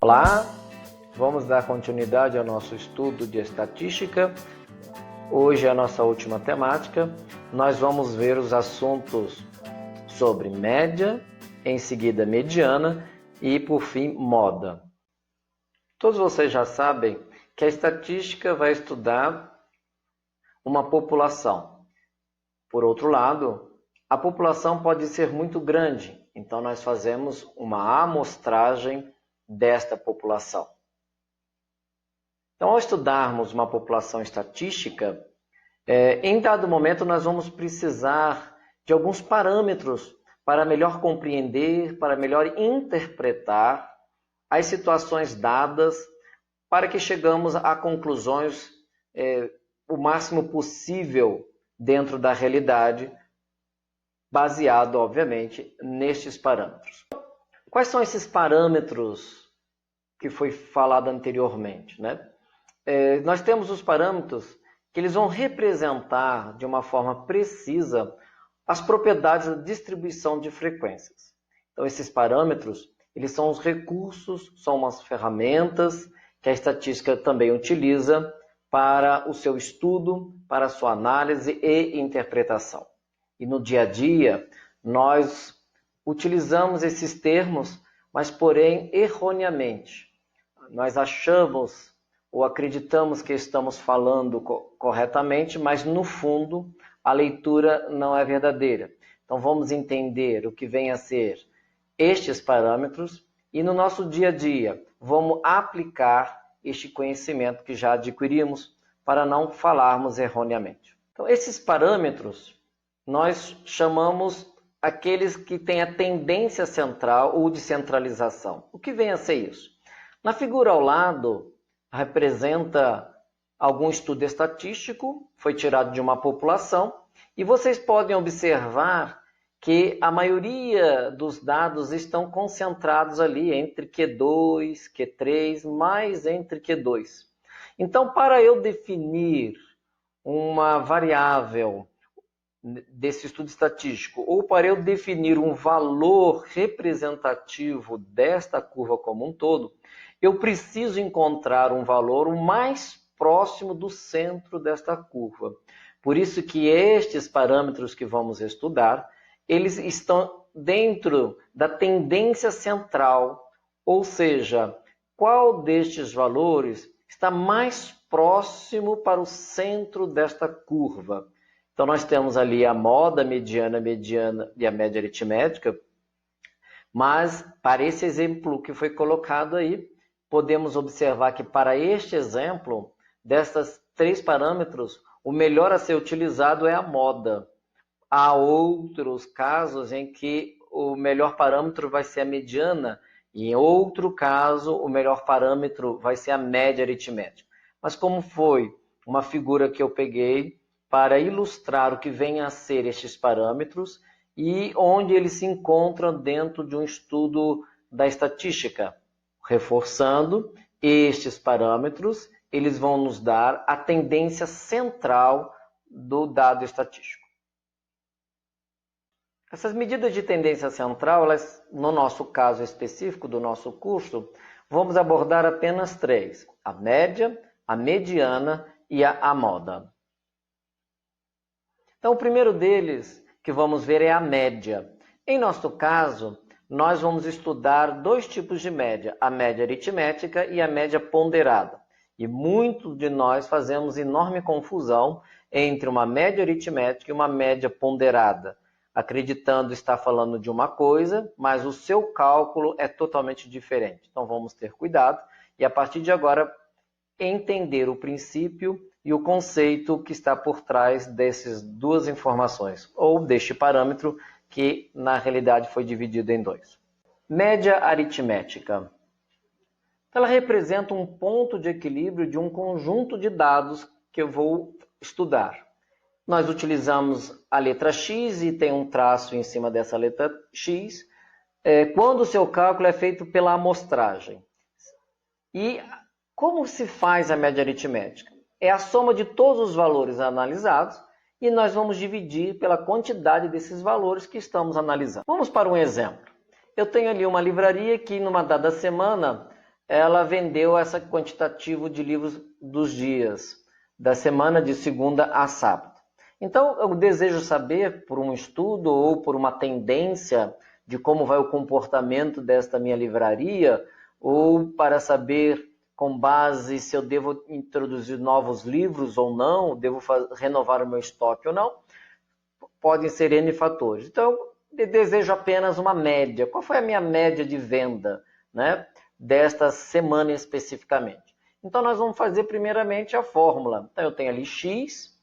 Olá, vamos dar continuidade ao nosso estudo de estatística. Hoje é a nossa última temática. Nós vamos ver os assuntos sobre média, em seguida mediana e, por fim, moda. Todos vocês já sabem que a estatística vai estudar uma população. Por outro lado, a população pode ser muito grande, então nós fazemos uma amostragem desta população. Então, ao estudarmos uma população estatística, em dado momento nós vamos precisar de alguns parâmetros para melhor compreender, para melhor interpretar as situações dadas, para que chegamos a conclusões o máximo possível dentro da realidade, baseado, obviamente, nestes parâmetros. Quais são esses parâmetros que foi falado anteriormente, né? Nós temos os parâmetros que eles vão representar de uma forma precisa as propriedades da distribuição de frequências. Então, esses parâmetros, eles são os recursos, são as ferramentas que a estatística também utiliza para o seu estudo, para a sua análise e interpretação. E no dia a dia, nós utilizamos esses termos, mas porém erroneamente. Nós achamos ou acreditamos que estamos falando corretamente, mas no fundo a leitura não é verdadeira. Então vamos entender o que vem a ser estes parâmetros e no nosso dia a dia vamos aplicar este conhecimento que já adquirimos para não falarmos erroneamente. Então esses parâmetros nós chamamos aqueles que têm a tendência central ou de centralização. O que vem a ser isso? Na figura ao lado, representa algum estudo estatístico, foi tirado de uma população, e vocês podem observar que a maioria dos dados estão concentrados ali entre Q2, Q3, mais entre Q2. Então, para eu definir uma variável desse estudo estatístico, ou para eu definir um valor representativo desta curva como um todo, eu preciso encontrar um valor o mais próximo do centro desta curva. Por isso que estes parâmetros que vamos estudar, eles estão dentro da tendência central, ou seja, qual destes valores está mais próximo para o centro desta curva. Então, nós temos ali a moda, a mediana e a média aritmética, mas para esse exemplo que foi colocado aí, podemos observar que para este exemplo, desses três parâmetros, o melhor a ser utilizado é a moda. Há outros casos em que o melhor parâmetro vai ser a mediana, e em outro caso, o melhor parâmetro vai ser a média aritmética. Mas como foi uma figura que eu peguei para ilustrar o que vem a ser estes parâmetros e onde eles se encontram dentro de um estudo da estatística. Reforçando, estes parâmetros, eles vão nos dar a tendência central do dado estatístico. Essas medidas de tendência central, elas, no nosso caso específico do nosso curso, vamos abordar apenas três: a média, a mediana e a moda. Então, o primeiro deles que vamos ver é a média. Em nosso caso, nós vamos estudar dois tipos de média, a média aritmética e a média ponderada. E muitos de nós fazemos enorme confusão entre uma média aritmética e uma média ponderada, acreditando estar falando de uma coisa, mas o seu cálculo é totalmente diferente. Então, vamos ter cuidado e, a partir de agora, entender o princípio e o conceito que está por trás dessas duas informações, ou deste parâmetro que, na realidade, foi dividido em dois. Média aritmética. Ela representa um ponto de equilíbrio de um conjunto de dados que eu vou estudar. Nós utilizamos a letra X e tem um traço em cima dessa letra X, quando o seu cálculo é feito pela amostragem. E como se faz a média aritmética? É a soma de todos os valores analisados e nós vamos dividir pela quantidade desses valores que estamos analisando. Vamos para um exemplo. Eu tenho ali uma livraria que, numa dada semana, ela vendeu essa quantitativo de livros dos dias, da semana de segunda a sábado. Então, eu desejo saber, por um estudo ou por uma tendência de como vai o comportamento desta minha livraria, ou para saber com base se eu devo introduzir novos livros ou não, devo renovar o meu estoque ou não, podem ser N fatores. Então, eu desejo apenas uma média. Qual foi a minha média de venda, né, desta semana especificamente? Então, nós vamos fazer primeiramente a fórmula. Então, eu tenho ali X,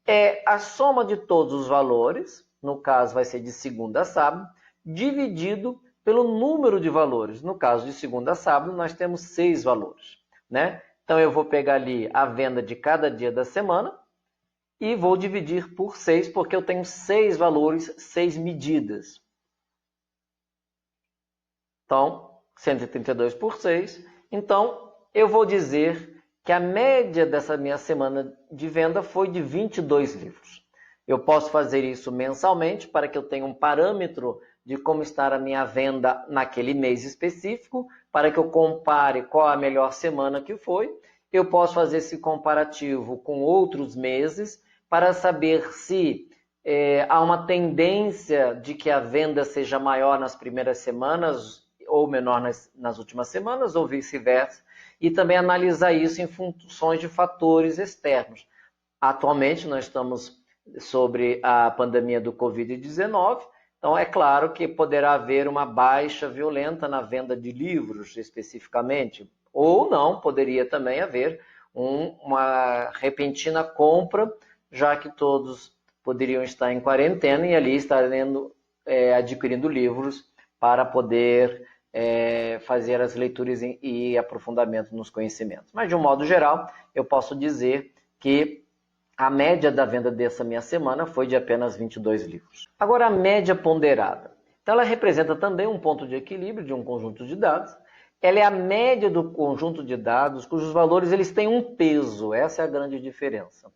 é a soma de todos os valores, no caso vai ser de segunda a sábado, dividido pelo número de valores. No caso de segunda a sábado, nós temos 6 valores, né? Então, eu vou pegar ali a venda de cada dia da semana e vou dividir por 6, porque eu tenho 6 valores, 6 medidas. Então, 132 por 6. Então, eu vou dizer que a média dessa minha semana de venda foi de 22 livros. Eu posso fazer isso mensalmente para que eu tenha um parâmetro de como está a minha venda naquele mês específico, para que eu compare qual a melhor semana que foi. Eu posso fazer esse comparativo com outros meses para saber se há uma tendência de que a venda seja maior nas primeiras semanas ou menor nas últimas semanas, ou vice-versa, e também analisar isso em funções de fatores externos. Atualmente, nós estamos sobre a pandemia do Covid-19, então é claro que poderá haver uma baixa violenta na venda de livros, especificamente, ou não, poderia também haver uma repentina compra, já que todos poderiam estar em quarentena e ali estarem adquirindo livros para poder fazer as leituras e aprofundamento nos conhecimentos. Mas, de um modo geral, eu posso dizer que a média da venda dessa minha semana foi de apenas 22 livros. Agora, a média ponderada. Então, ela representa também um ponto de equilíbrio de um conjunto de dados. Ela é a média do conjunto de dados cujos valores eles têm um peso. Essa é a grande diferença.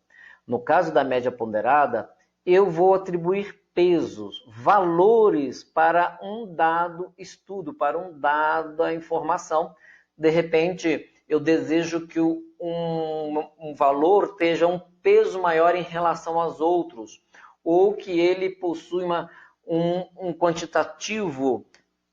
No caso da média ponderada, eu vou atribuir pesos, valores para um dado estudo, para um dada informação. De repente, eu desejo que um valor tenha um peso maior em relação aos outros, ou que ele possui um quantitativo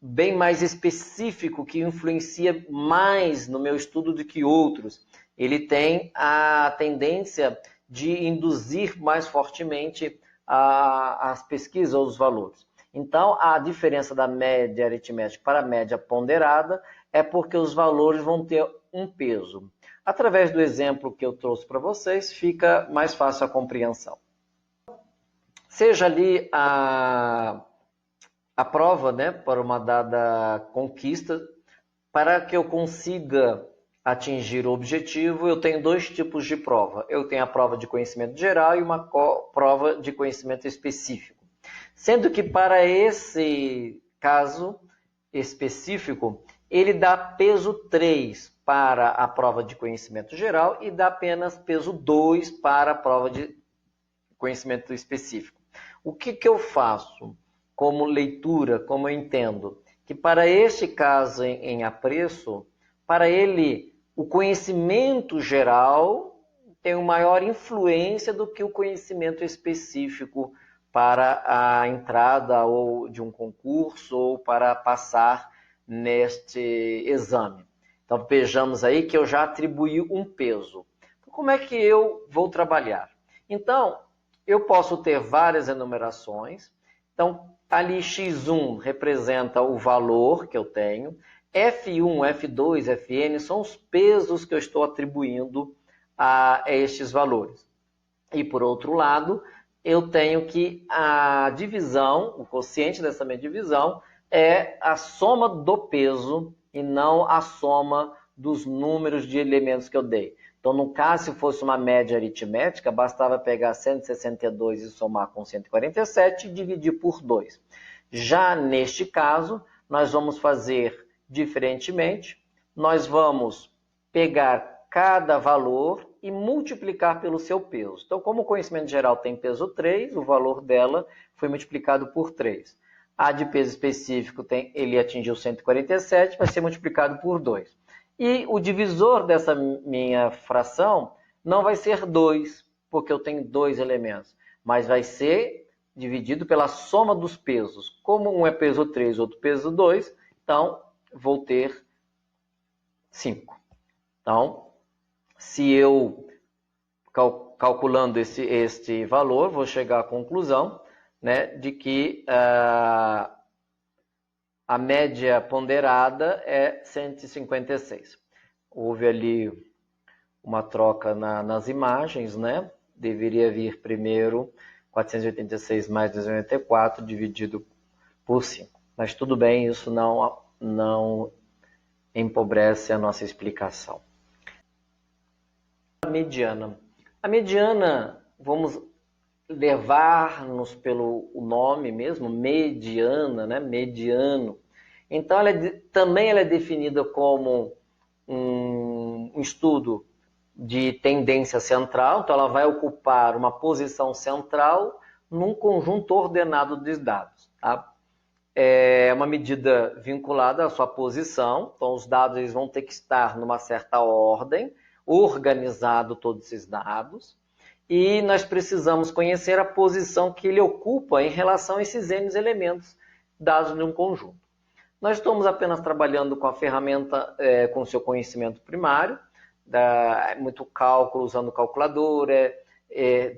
bem mais específico que influencia mais no meu estudo do que outros. Ele tem a tendência de induzir mais fortemente as pesquisas ou os valores. Então, a diferença da média aritmética para a média ponderada é porque os valores vão ter um peso. Através do exemplo que eu trouxe para vocês, fica mais fácil a compreensão. Seja ali a prova, né, para uma dada conquista, para que eu consiga atingir o objetivo, eu tenho 2 tipos de prova. Eu tenho a prova de conhecimento geral e uma prova de conhecimento específico. Sendo que para esse caso específico, ele dá peso 3 para a prova de conhecimento geral e dá apenas peso 2 para a prova de conhecimento específico. O que eu faço como leitura, como eu entendo? Que para este caso em apreço, para ele, o conhecimento geral tem uma maior influência do que o conhecimento específico para a entrada ou de um concurso ou para passar neste exame. Então vejamos aí que eu já atribuí um peso. Então, como é que eu vou trabalhar? Então, eu posso ter várias enumerações. Então, ali X1 representa o valor que eu tenho. F1, F2, Fn são os pesos que eu estou atribuindo a estes valores. E, por outro lado, eu tenho que a divisão, o quociente dessa minha divisão, é a soma do peso e não a soma dos números de elementos que eu dei. Então, no caso, se fosse uma média aritmética, bastava pegar 162 e somar com 147 e dividir por 2. Já neste caso, nós vamos fazer diferentemente. Nós vamos pegar cada valor e multiplicar pelo seu peso. Então, como o conhecimento geral tem peso 3, o valor dela foi multiplicado por 3. A de peso específico, ele atingiu 147, vai ser multiplicado por 2. E o divisor dessa minha fração não vai ser 2, porque eu tenho 2 elementos, mas vai ser dividido pela soma dos pesos. Como um é peso 3, outro peso 2, então vou ter 5. Então, se eu calculando este valor, vou chegar à conclusão, né, de que a média ponderada é 156. Houve ali uma troca nas imagens, né? Deveria vir primeiro 486 mais 294 dividido por 5. Mas tudo bem, isso não empobrece a nossa explicação. A mediana. A mediana, vamos levar-nos pelo nome mesmo, mediana, né? Mediano. Então, também ela é definida como um estudo de tendência central, então ela vai ocupar uma posição central num conjunto ordenado de dados. Tá? É uma medida vinculada à sua posição, então os dados eles vão ter que estar numa certa ordem, organizado todos esses dados, e nós precisamos conhecer a posição que ele ocupa em relação a esses N elementos dados num conjunto. Nós estamos apenas trabalhando com a ferramenta, com o seu conhecimento primário, muito cálculo usando calculadora,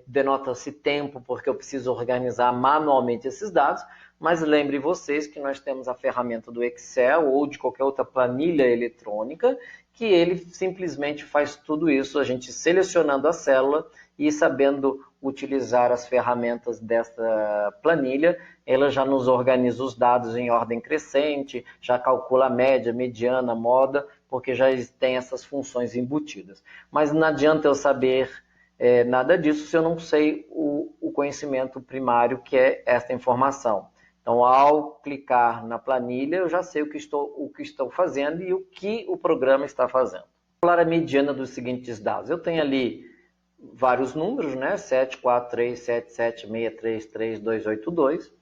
denota-se tempo porque eu preciso organizar manualmente esses dados, mas lembre vocês que nós temos a ferramenta do Excel ou de qualquer outra planilha eletrônica, que ele simplesmente faz tudo isso, a gente selecionando a célula e sabendo utilizar as ferramentas desta planilha, ela já nos organiza os dados em ordem crescente, já calcula a média, mediana, moda, porque já tem essas funções embutidas. Mas não adianta eu saber nada disso se eu não sei o conhecimento primário, que é esta informação. Então, ao clicar na planilha, eu já sei o que estou fazendo e o que o programa está fazendo. Vou falar a mediana dos seguintes dados. Eu tenho ali vários números, né? 7, 4, 3, 7, 7, 6, 3, 3, 2, 8, 2.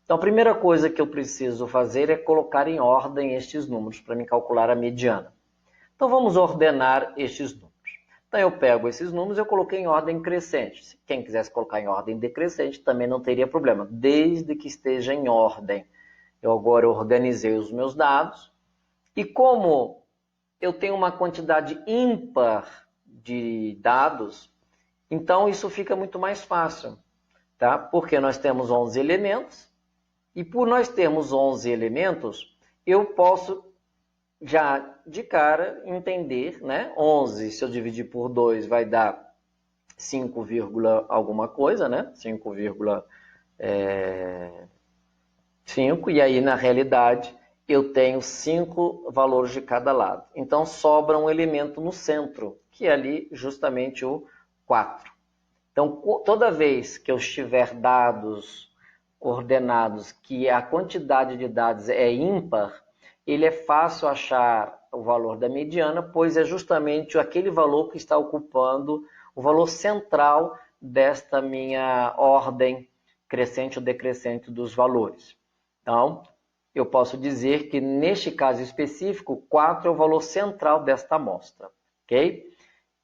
Então, a primeira coisa que eu preciso fazer é colocar em ordem estes números para me calcular a mediana. Então, vamos ordenar estes números. Então, eu pego esses números e eu coloquei em ordem crescente. Se quem quisesse colocar em ordem decrescente, também não teria problema, desde que esteja em ordem. Eu agora organizei os meus dados. E como eu tenho uma quantidade ímpar de dados, então isso fica muito mais fácil, tá? Porque nós temos 11 elementos, e por nós termos 11 elementos, eu posso já de cara entender, né? 11, se eu dividir por 2, vai dar 5, alguma coisa, né? 5, e aí na realidade eu tenho 5 valores de cada lado. Então sobra um elemento no centro, que é ali justamente o 4. Então toda vez que eu estiver dados ordenados, que a quantidade de dados é ímpar, ele é fácil achar o valor da mediana, pois é justamente aquele valor que está ocupando o valor central desta minha ordem crescente ou decrescente dos valores. Então, eu posso dizer que neste caso específico, 4 é o valor central desta amostra, ok?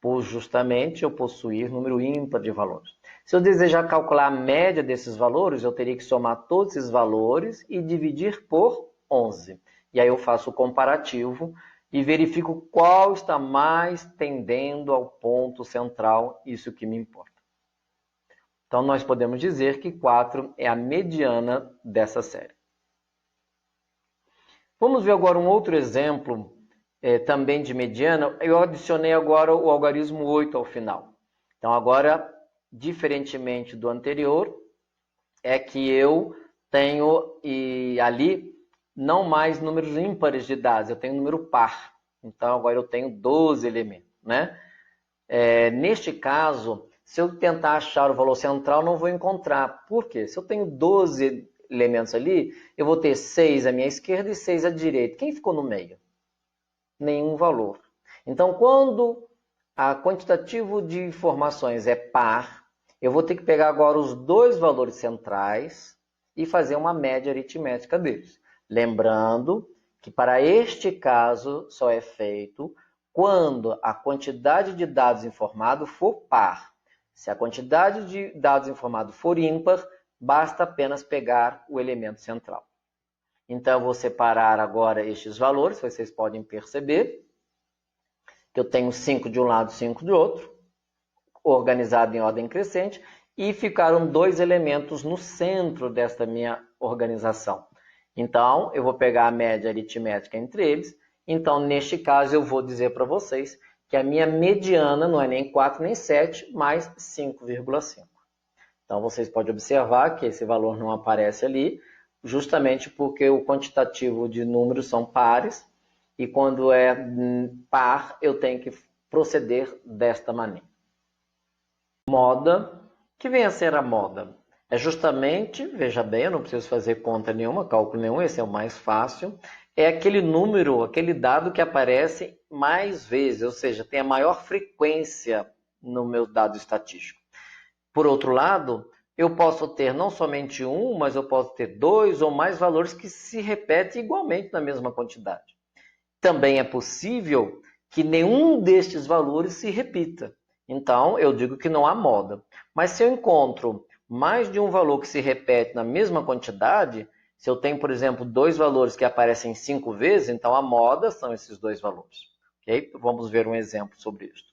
Por justamente eu possuir número ímpar de valores. Se eu desejar calcular a média desses valores, eu teria que somar todos esses valores e dividir por 11. E aí eu faço o comparativo e verifico qual está mais tendendo ao ponto central, isso que me importa. Então, nós podemos dizer que 4 é a mediana dessa série. Vamos ver agora um outro exemplo, também de mediana. Eu adicionei agora o algarismo 8 ao final. Então, agora, diferentemente do anterior, é que eu tenho ali não mais números ímpares de dados, eu tenho um número par. Então, agora eu tenho 12 elementos, né? Neste caso, se eu tentar achar o valor central, não vou encontrar. Por quê? Se eu tenho 12 elementos ali, eu vou ter 6 à minha esquerda e 6 à direita. Quem ficou no meio? Nenhum valor. Então, quando a quantitativo de informações é par, eu vou ter que pegar agora os dois valores centrais e fazer uma média aritmética deles. Lembrando que para este caso só é feito quando a quantidade de dados informados for par. Se a quantidade de dados informados for ímpar, basta apenas pegar o elemento central. Então, eu vou separar agora estes valores, vocês podem perceber que eu tenho 5 de um lado e 5 do outro, organizado em ordem crescente, e ficaram 2 elementos no centro desta minha organização. Então, eu vou pegar a média aritmética entre eles. Então, neste caso, eu vou dizer para vocês que a minha mediana não é nem 4 nem 7, mas 5,5. Então, vocês podem observar que esse valor não aparece ali, justamente porque o quantitativo de números são pares, e quando é par, eu tenho que proceder desta maneira. Moda, que vem a ser a moda? É justamente, veja bem, eu não preciso fazer conta nenhuma, cálculo nenhum, esse é o mais fácil, é aquele número, aquele dado que aparece mais vezes, ou seja, tem a maior frequência no meu dado estatístico. Por outro lado, eu posso ter não somente um, mas eu posso ter 2 ou mais valores que se repetem igualmente na mesma quantidade. Também é possível que nenhum destes valores se repita. Então, eu digo que não há moda. Mas se eu encontro mais de um valor que se repete na mesma quantidade, se eu tenho, por exemplo, 2 valores que aparecem 5 vezes, então a moda são esses 2 valores. Okay? Vamos ver um exemplo sobre isso.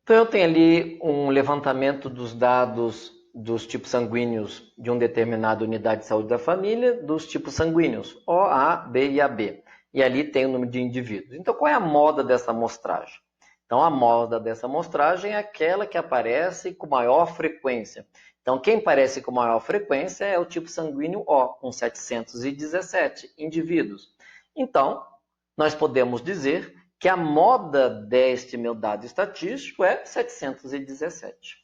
Então, eu tenho ali um levantamento dos dados dos tipos sanguíneos de uma determinada unidade de saúde da família, dos tipos sanguíneos, O, A, B e AB. E ali tem o número de indivíduos. Então, qual é a moda dessa amostragem? Então, a moda dessa amostragem é aquela que aparece com maior frequência. Então, quem aparece com maior frequência é o tipo sanguíneo O, com 717 indivíduos. Então, nós podemos dizer que a moda deste meu dado estatístico é 717.